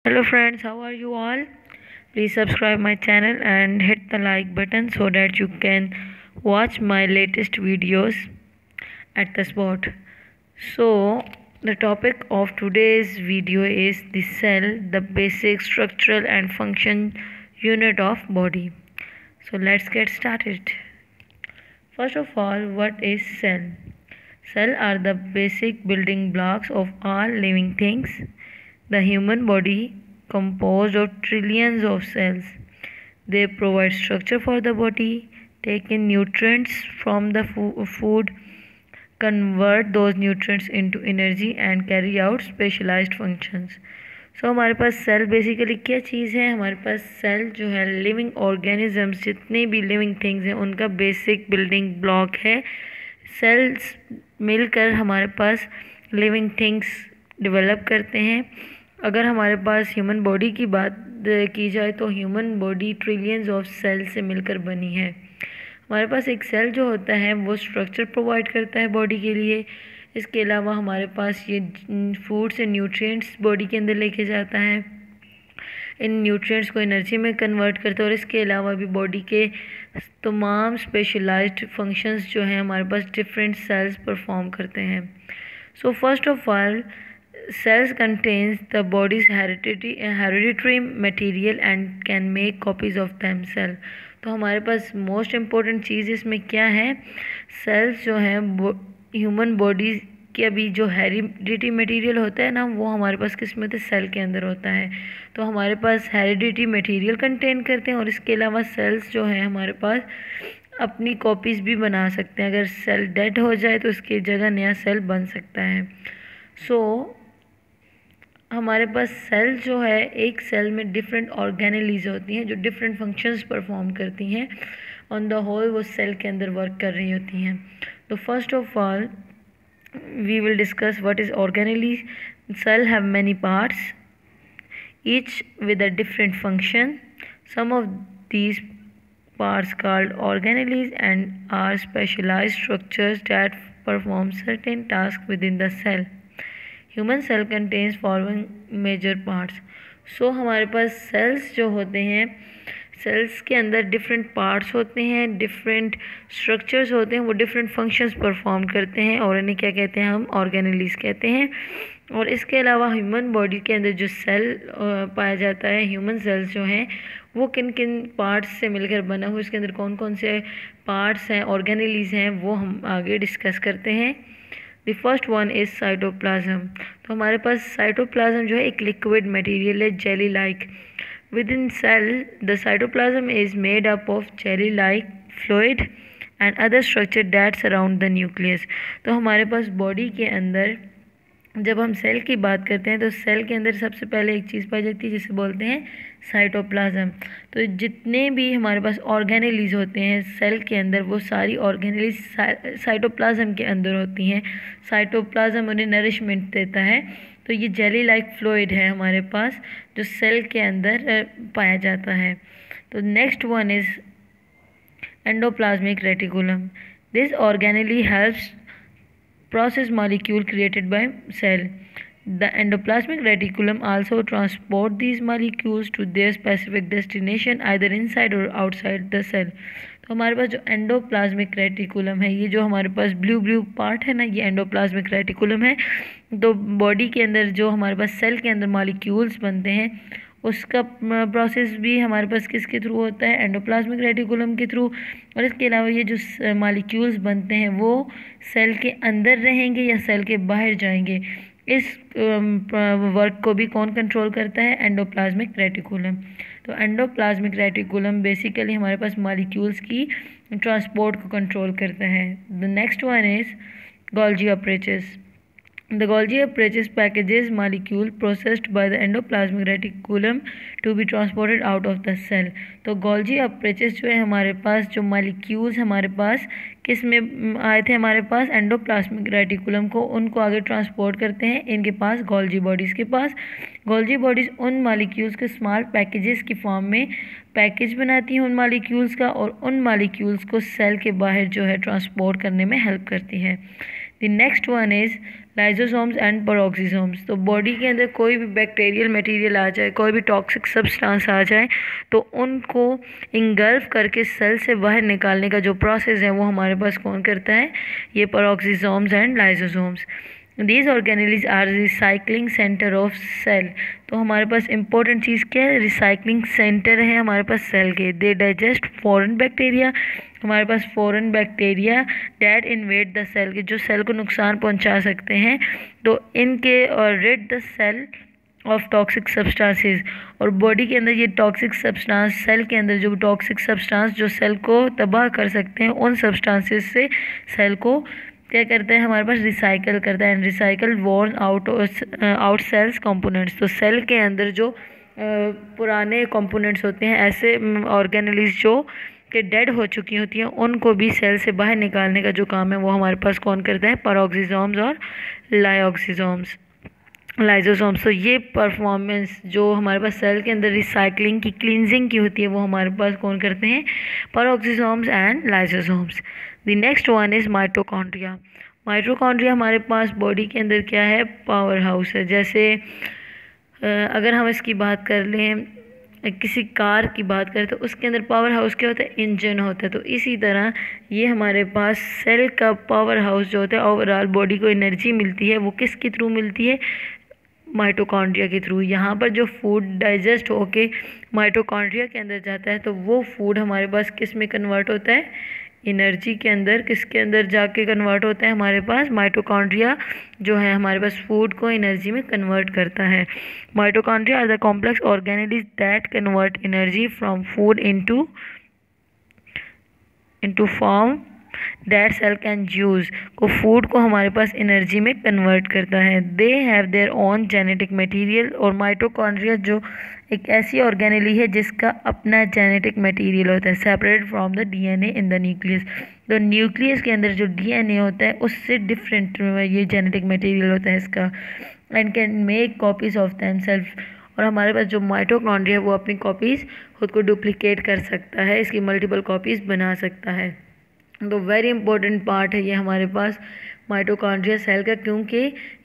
Hello friends, how are you all? Please subscribe my channel and hit the like button so that you can watch my latest videos at the spot. So the topic of today's video is the cell, the basic structural and function unit of body. So let's get started. First of all, what is cell? Cells are the basic building blocks of all living things. The human body composed of trillions of cells. They provide structure for the body, take in nutrients from the food, convert those nutrients into energy and carry out specialized functions. सो हमारे पास cell basically क्या चीज़ है? हमारे पास cell जो है living organisms, जितने भी लिविंग थिंग्स हैं उनका बेसिक बिल्डिंग ब्लॉक है. सेल्स मिलकर हमारे पास लिविंग थिंग्स डेवलप करते हैं. अगर हमारे पास ह्यूमन बॉडी की बात की जाए तो human body trillions of cell से मिलकर बनी है. हमारे पास एक सेल जो होता है वो स्ट्रक्चर प्रोवाइड करता है बॉडी के लिए. इसके अलावा हमारे पास ये फूड से न्यूट्रिएंट्स बॉडी के अंदर लेके जाता है, इन न्यूट्रिएंट्स को एनर्जी में कन्वर्ट करता है और इसके अलावा भी बॉडी के तमाम स्पेशलाइज्ड फंक्शंस जो हैं हमारे पास डिफरेंट सेल्स परफॉर्म करते हैं. So first of all, cells contains the body's hereditary material and can make copies of themselves. तो हमारे पास मोस्ट इम्पोर्टेंट चीज़ इसमें क्या है? सेल्स जो हैं ह्यूमन बॉडी के अभी जो हेरिडिटी मटेरियल होता है ना, वो हमारे पास किस में होता है? सेल के अंदर होता है. तो हमारे पास हेरिडिटी मटेरियल कंटेन करते हैं और इसके अलावा सेल्स जो हैं हमारे पास अपनी कॉपीज़ भी बना सकते हैं. अगर सेल डेड हो जाए तो उसकी जगह नया सेल बन सकता है. सो हमारे पास सेल जो है, एक सेल में डिफरेंट ऑर्गेनेलीज होती हैं जो डिफरेंट फंक्शंस परफॉर्म करती हैं. ऑन द होल वो सेल के अंदर वर्क कर रही होती हैं. तो first of all we will discuss what is organelles. Cell have many parts, each with a different function. Some of these parts called organelles and are specialized structures that perform certain tasks within the cell. Human cell contains following major parts. So हमारे पास sales जो होते हैं, sales के अंदर different parts होते हैं, different structures होते हैं, वो डिफरेंट फंक्शंस परफॉर्म करते हैं और इन्हें क्या कहते हैं? हम ऑर्गेनेलीज कहते हैं. और इसके अलावा ह्यूमन बॉडी के अंदर जो सेल पाया जाता है, ह्यूमन सेल्स जो हैं वो किन किन पार्ट्स से मिलकर बना हुआ, इसके अंदर कौन कौन से पार्ट्स हैं, ऑर्गेनेलीज हैं, वो हम आगे डिस्कस करते हैं. The first one is cytoplasm. तो हमारे पास साइटोप्लाज्म जो है एक लिक्विड मटेरियल है, jelly like. Within cell the cytoplasm is made up of jelly like fluid and other structure that surround the nucleus. तो हमारे पास बॉडी के अंदर जब हम सेल की बात करते हैं तो सेल के अंदर सबसे पहले एक चीज़ पाई जाती है जिसे बोलते हैं साइटोप्लाज्म. तो जितने भी हमारे पास ऑर्गेनेलीज होते हैं सेल के अंदर, वो सारी ऑर्गेनेलीज साइटोप्लाज्म के अंदर होती हैं. साइटोप्लाज्म उन्हें नरिशमेंट देता है. तो ये जेली लाइक फ्लूइड है हमारे पास जो सेल के अंदर पाया जाता है. तो next one is endoplasmic reticulum. This organelle helps process molecule created by cell. The endoplasmic reticulum also transport these molecules to their specific destination either inside or outside the cell. तो हमारे पास जो endoplasmic reticulum है, ये जो हमारे पास blue part है ना, ये एंडोप्लाज्मिक रेटिकुलम है. तो बॉडी के अंदर जो हमारे पास सेल के अंदर मॉलिक्यूल्स बनते हैं उसका प्रोसेस भी हमारे पास किसके थ्रू होता है? एंडोप्लाज्मिक रेटिकुलम के थ्रू. और इसके अलावा ये जो मॉलिक्यूल्स बनते हैं वो सेल के अंदर रहेंगे या सेल के बाहर जाएंगे, इस वर्क को भी कौन कंट्रोल करता है? Endoplasmic reticulum. तो एंडोप्लाज्मिक रेटिकुलम बेसिकली हमारे पास मॉलिक्यूल्स की ट्रांसपोर्ट को कंट्रोल करता है. The next one is Golgi apparatus. The Golgi apparatus packages molecule processed by the endoplasmic reticulum to be transported out of the cell. तो Golgi apparatus जो है हमारे पास, जो molecules हमारे पास किस में आए थे? हमारे पास एंडोप्लाज्मिक रेटिकुलम को, उनको आगे ट्रांसपोर्ट करते हैं इनके पास गोल्जी बॉडीज़ के पास. गोल्जी बॉडीज़ उन मॉलिक्यूल्स के स्मॉल पैकेजेस की फॉर्म में पैकेज बनाती हैं उन मॉलिक्यूल्स का, और उन मॉलिक्यूल्स को सेल के बाहर जो है ट्रांसपोर्ट करने में हेल्प करती है. The next one is lysosomes and peroxisomes. तो बॉडी के अंदर कोई भी बैक्टीरियल मटेरियल आ जाए, कोई भी टॉक्सिक सब्सटेंस आ जाए, तो उनको इंगल्फ करके सेल से बाहर निकालने का जो प्रोसेस है वो हमारे पास कौन करता है? ये peroxisomes and lysosomes. These organelles are recycling center of cell. तो हमारे पास इंपॉर्टेंट चीज़ क्या है? रिसाइकलिंग सेंटर है हमारे पास सेल के। They digest foreign bacteria. हमारे पास foreign bacteria that invade the cell, के जो सेल को नुकसान पहुंचा सकते हैं, तो इनके और rid the cell of toxic substances. और बॉडी के अंदर ये टॉक्सिक सब्सटेंस, सेल के अंदर जो टॉक्सिक सब्सटेंस जो सेल को तबाह कर सकते हैं, उन सब्सटेंसेस से सेल को क्या करता है? हमारे पास रिसाइकल करता है। And recycle worn out sales components. तो सेल के अंदर जो पुराने कंपोनेंट्स होते हैं, ऐसे ऑर्गेनेल्स जो कि डेड हो चुकी होती हैं, उनको भी सेल से बाहर निकालने का जो काम है वो हमारे पास कौन करता है? पेरोक्सिसोम्स और लाइजोसोम्स। तो ये परफॉर्मेंस जो हमारे पास सेल के अंदर रिसाइकलिंग की, क्लींजिंग की होती है, वो हमारे पास कौन करते हैं? Peroxisomes and lysosomes. The next one is mitochondria. Mitochondria हमारे पास बॉडी के अंदर क्या है? पावर हाउस है। जैसे अगर हम इसकी बात कर लें, किसी कार की बात करें, तो उसके अंदर पावर हाउस क्या होता है? इंजन होता है। तो इसी तरह ये हमारे पास सेल का पावर हाउस जो होता है, ओवरऑल बॉडी को एनर्जी मिलती है, वो किसके थ्रू मिलती है? माइटोकॉन्ड्रिया के थ्रू। यहाँ पर जो फूड डाइजेस्ट होके माइटोकॉन्ड्रिया के अंदर जाता है, तो वो फूड हमारे पास किस में कन्वर्ट होता है? एनर्जी के अंदर। किसके अंदर जाके कन्वर्ट होता है? हमारे पास माइटोकॉन्ड्रिया जो है हमारे पास फूड को एनर्जी में कन्वर्ट करता है। Mitochondria are the complex organelles that convert energy from food into form that cell can use. को फूड को हमारे पास एनर्जी में कन्वर्ट करता है। They have their own genetic material. और माइटोकॉन्ड्रिया जो एक ऐसी ऑर्गेनेली है जिसका अपना जेनेटिक मटेरियल होता है, separate from the DNA in the nucleus. तो न्यूक्लियस के अंदर जो डीएनए होता है उससे डिफरेंट ये जेनेटिक मटेरियल होता है इसका। And can make copies of themselves. और हमारे पास जो माइटोकॉन्ड्रिया है वो अपनी कॉपीज़ खुद को डुप्लीकेट कर सकता है, इसकी मल्टीपल कॉपीज़ बना सकता है। तो वेरी इंपॉर्टेंट पार्ट है ये हमारे पास माइटोकॉन्ड्रिया सेल का, क्योंकि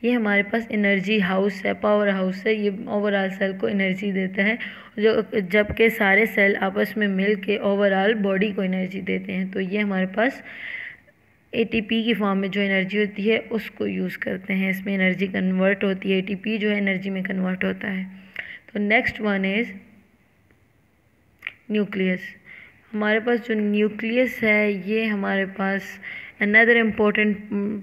ये हमारे पास एनर्जी हाउस है, पावर हाउस है। ये ओवरऑल सेल को एनर्जी देता है, जो जबकि सारे सेल आपस में मिल के ओवरऑल बॉडी को एनर्जी देते हैं। तो ये हमारे पास एटीपी की फॉर्म में जो एनर्जी होती है उसको यूज़ करते हैं, इसमें एनर्जी कन्वर्ट होती है, एटीपी जो है एनर्जी में कन्वर्ट होता है। तो नेक्स्ट वन इज़ न्यूक्लियस। हमारे पास जो न्यूक्लियस है ये हमारे पास अनदर इम्पोर्टेंट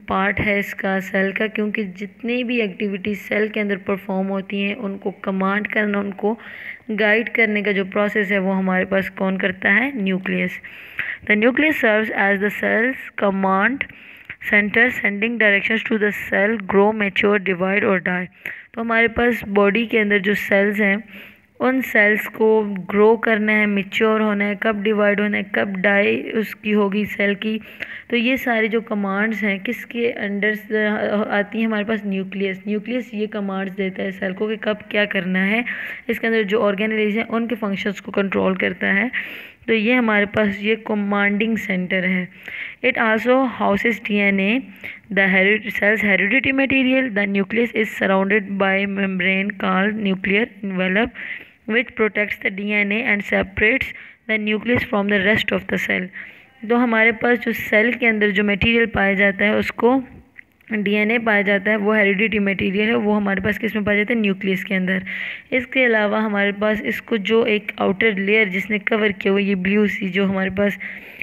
पार्ट है इसका सेल का, क्योंकि जितनी भी एक्टिविटीज सेल के अंदर परफॉर्म होती हैं उनको कमांड करना, उनको गाइड करने का जो प्रोसेस है वो हमारे पास कौन करता है? Nucleus. The nucleus serves as the cell's command center, sending directions to the cell grow, mature, divide और डाई। तो हमारे पास बॉडी के अंदर जो सेल्स हैं उन सेल्स को ग्रो करना है, मैच्योर होना है, कब डिवाइड होना है, कब डाई उसकी होगी सेल की। तो ये सारी जो कमांड्स हैं किसके अंडर आती हैं? हमारे पास न्यूक्लियस। न्यूक्लियस ये कमांड्स देता है सेल को कि कब क्या करना है। इसके अंदर जो ऑर्गेनेल्स हैं उनके फंक्शंस को कंट्रोल करता है। तो ये हमारे पास ये कमांडिंग सेंटर है। It also houses DNA, the cell's heredity material. The nucleus is surrounded by membrane called nuclear envelope which protects the DNA and separates the nucleus from the rest of the cell। तो हमारे पास जो cell के अंदर जो material पाया जाता है उसको डीएनए पाया जाता है, वो हेरिडिटी मटेरियल है, वो हमारे पास किस में पाया जाता है? न्यूक्लियस के अंदर। इसके अलावा हमारे पास इसको जो एक आउटर लेयर जिसने कवर किया हुआ ये ब्लू सी जो हमारे पास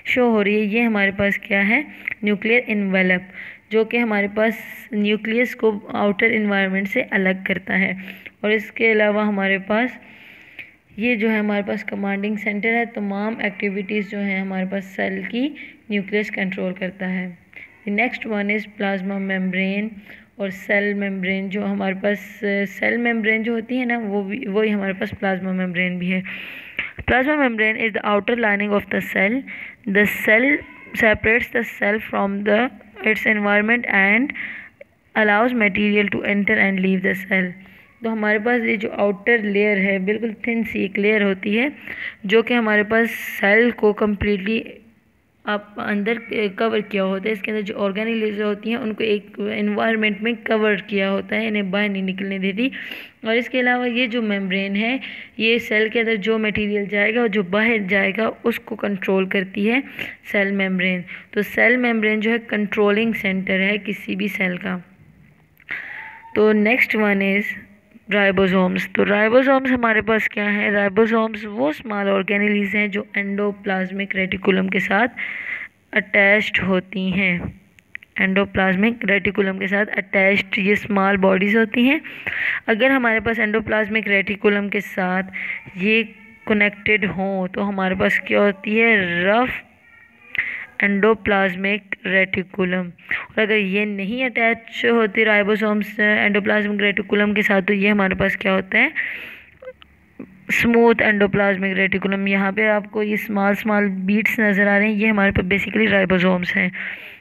शो हो रही है, ये हमारे पास क्या है? न्यूक्लियर एनवेलप, जो कि हमारे पास न्यूक्लियस को आउटर इन्वायरमेंट से अलग करता है। और इसके अलावा हमारे पास ये जो है हमारे पास कमांडिंग सेंटर है, तमाम एक्टिविटीज़ जो हैं हमारे पास सेल की न्यूक्लियस कंट्रोल करता है। Next one is plasma membrane और सेल मेम्ब्रेन। जो हमारे पास सेल मेम्ब्रेन जो होती है ना वही हमारे पास प्लाज्मा मेम्ब्रेन भी है। Plasma membrane is the outer lining of the cell. The cell separates the cell from the its environment and allows material to enter and leave the cell. तो हमारे पास ये जो आउटर लेयर है बिल्कुल thin सी एक लेयर होती है जो कि हमारे पास सेल को कम्प्लीटली आप अंदर कवर किया होता है। इसके अंदर जो ऑर्गेनेल्स होती हैं उनको एक एनवायरनमेंट में कवर किया होता है, इन्हें बाहर नहीं निकलने देती। और इसके अलावा ये जो मेम्ब्रेन है, ये सेल के अंदर जो मटेरियल जाएगा और जो बाहर जाएगा उसको कंट्रोल करती है सेल मेम्ब्रेन। तो सेल मेम्ब्रेन जो है कंट्रोलिंग सेंटर है किसी भी सेल का। तो नेक्स्ट वन इज़ राइबोसोम्स। तो राइबोसोम्स हमारे पास क्या है? राइबोसोम्स वो स्मॉल ऑर्गेनेल्स हैं जो एंडोप्लाज्मिक रेटिकुलम के साथ अटैच्ड होती हैं। एंडोप्लाज्मिक रेटिकुलम के साथ अटैच्ड ये स्मॉल बॉडीज़ होती हैं। अगर हमारे पास एंडोप्लाज्मिक रेटिकुलम के साथ ये कनेक्टेड हों तो हमारे पास क्या होती है? Rough endoplasmic reticulum. और अगर ये नहीं अटैच होती राइबोसोम्स एंडोप्लाज्मिक रेटिकुलम के साथ तो ये हमारे पास क्या होता है? Smooth endoplasmic reticulum. यहाँ पे आपको ये स्मॉल बीट्स नज़र आ रहे हैं, ये हमारे पास बेसिकली राइबोसोम्स हैं।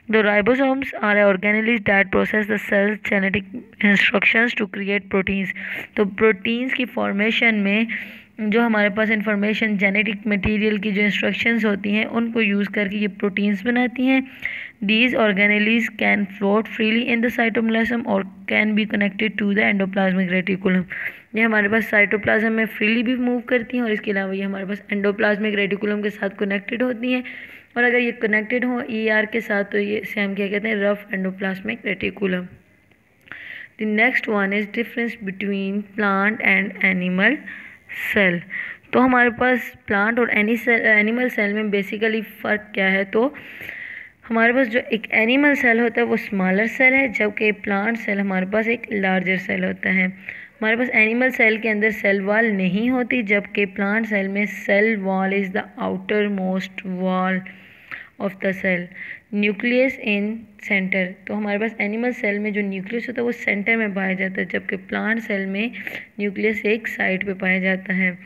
The ribosomes are organelles that process the cell's genetic instructions to create proteins। तो प्रोटीन्स की फॉर्मेशन में जो हमारे पास इंफॉर्मेशन जेनेटिक मटेरियल की जो इंस्ट्रक्शंस होती हैं उनको यूज़ करके ये प्रोटीन्स बनाती हैं। These organelles can float freely in the cytoplasm or can be connected to the endoplasmic reticulum। ये हमारे पास साइटोप्लाज्म में फ्रीली भी मूव करती हैं और इसके अलावा ये हमारे पास एंडोप्लाज्मिक रेटिकुलम के साथ कनेक्टेड होती हैं। और अगर ये कनेक्टेड हो ER के साथ तो ये से हम क्या कहते हैं? Rough endoplasmic reticulum. The next one is difference between plant and animal cell. तो हमारे पास प्लांट और एनिमल सेल में बेसिकली फ़र्क क्या है? तो हमारे पास जो एक एनिमल सेल होता है वो स्मॉलर सेल है, जबकि प्लांट सेल हमारे पास एक लार्जर सेल होता है। हमारे पास एनिमल सेल के अंदर सेल वॉल नहीं होती, जबकि प्लांट सेल में cell wall is the outermost wall of the cell. Nucleus in center. तो हमारे पास एनिमल सेल में जो न्यूक्लियस होता है वो सेंटर में पाया जाता है, जबकि प्लांट सेल में न्यूक्लियस एक साइड पे पाया जाता है।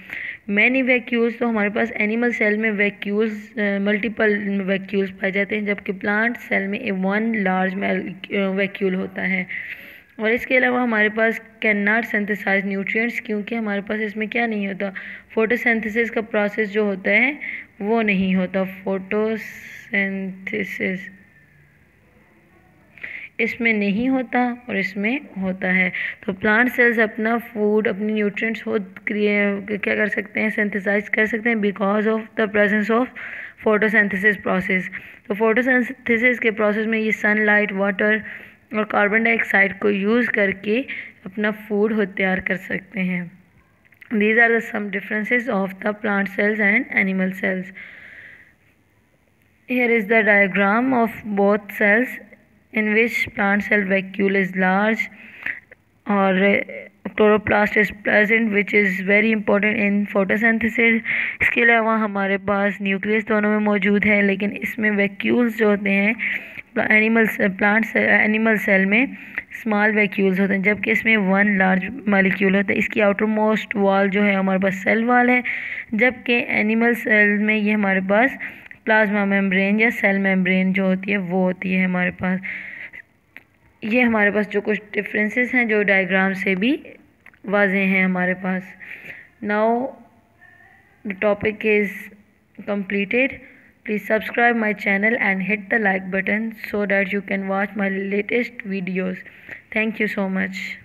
Many vacuoles. तो हमारे पास एनिमल सेल में वैक्यूल्स मल्टीपल वैक्यूल्स पाए जाते हैं, जबकि प्लांट सेल में वन लार्ज वैक्यूल होता है। और इसके अलावा हमारे पास कैन नॉट सिंथेसाइज न्यूट्रिएंट्स, क्योंकि हमारे पास इसमें क्या नहीं होता? फोटोसिंथेसिस का प्रोसेस जो होता है वो नहीं होता। फोटोसिंथेसिस इसमें नहीं होता और इसमें होता है। तो प्लांट सेल्स अपना फूड, अपनी न्यूट्रिएंट्स खुद क्या कर सकते हैं? सिंथेसाइज कर सकते हैं because of the presence of photosynthesis process. तो फोटोसिंथेसिस के प्रोसेस में ये सनलाइट, वाटर और कार्बन डाइऑक्साइड को यूज़ करके अपना फूड खुद तैयार कर सकते हैं। These are the some differences of the plant cells and animal cells. Here is the diagram of both cells in which plant cell vacuole is large or chloroplast is present, which is very important in photosynthesis। इसके अलावा हमारे पास nucleus दोनों में मौजूद है, लेकिन इसमें vacuoles जो होते हैं एनिमल सेल में स्मॉल वैक्यूल्स होते हैं, जबकि इसमें वन लार्ज मॉलिक्यूल होता है। इसकी आउटर मोस्ट वॉल जो है हमारे पास सेल वॉल है, जबकि एनिमल सेल में ये हमारे पास प्लाज्मा मेम्ब्रेन या सेल मेम्ब्रेन जो होती है वो होती है हमारे पास। ये हमारे पास जो कुछ डिफरेंसेस हैं जो डायग्राम से भी वाज़ेह हैं हमारे पास। Now the topic is completed. Please subscribe my channel and hit the like button so that you can watch my latest videos. Thank you so much.